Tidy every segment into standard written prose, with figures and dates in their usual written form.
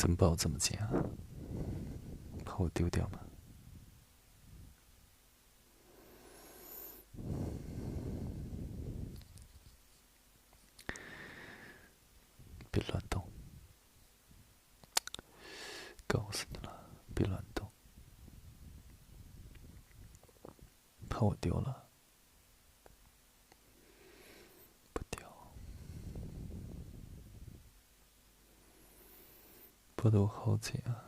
怎么把我这么紧啊？怕我丢掉吗？别乱动！告诉你了，别乱动！怕我丢了？不丢，抱得我好紧啊！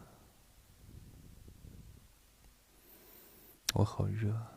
我好热啊！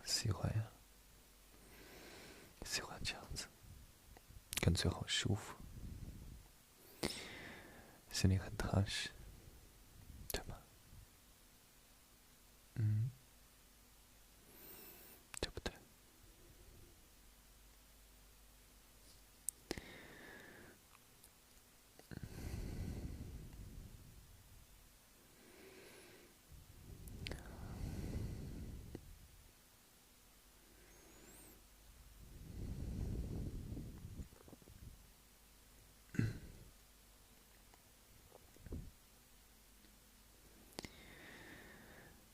喜欢呀，喜欢这样子，感觉好舒服，心里很踏实，对吧？对不对？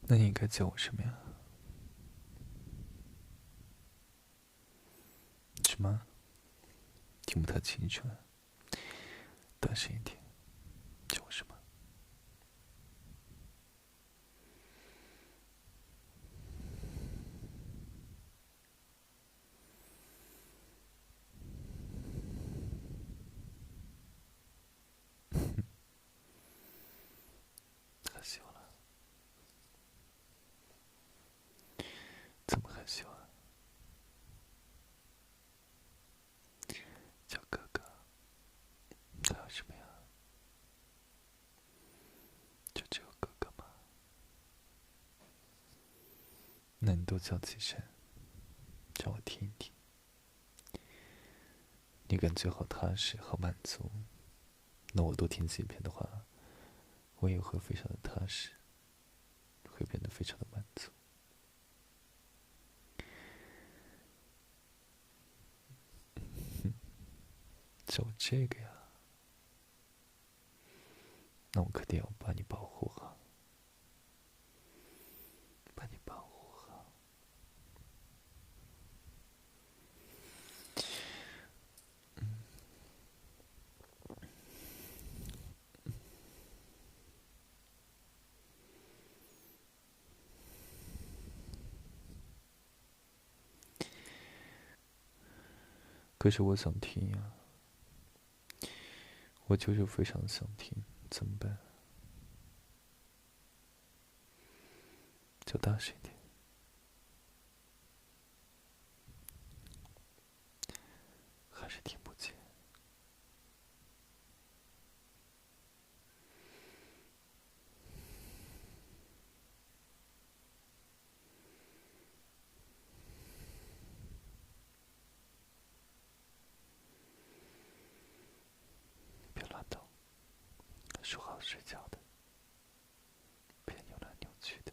那你应该叫我什么呀？什么？听不太清楚啊，大声一点，叫我什么？害羞了？怎么害羞啊？叫哥哥，还有什么呀？就只有哥哥吗？那你多叫几声，让我听一听。你感觉好踏实，好满足。那我多听几遍的话，我也会非常的踏实，会变得非常的满足。就这个呀，那我肯定要把你保护好，把你保护好。可是我想听呀，我就是非常想听，怎么办？就大声一点。还是听不见。别乱动，说好睡觉的，别扭来扭去的，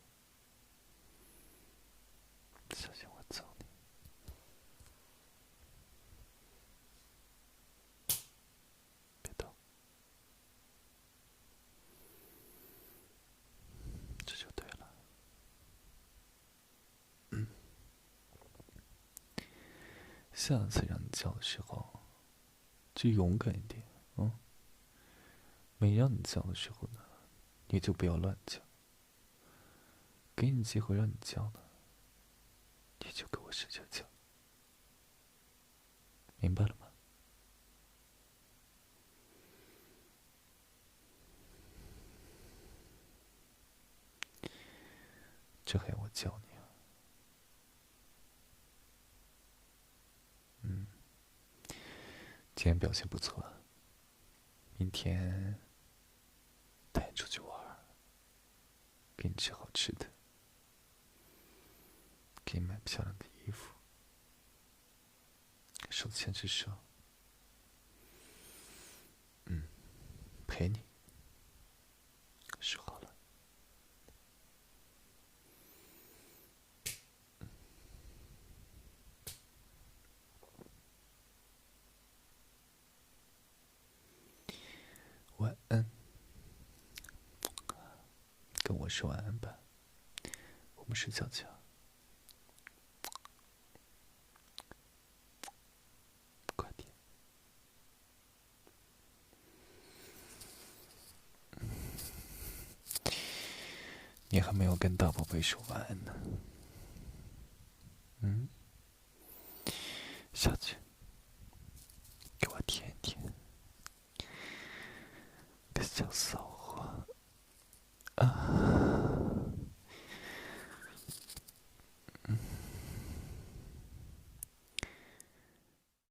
小心我揍你。别动，这就对了。下次让你叫的时候，就勇敢一点，没让你叫的时候呢，你就不要乱叫。给你机会让你叫呢，你就给我使劲叫。明白了吗？这还要我教你啊？今天表现不错，明天带你出去玩，给你吃好吃的，给你买漂亮的衣服，手牵着手，陪你。说好了。晚安，跟我说晚安吧，我们睡觉觉。快点。你还没有跟大宝贝说晚安呢。下去。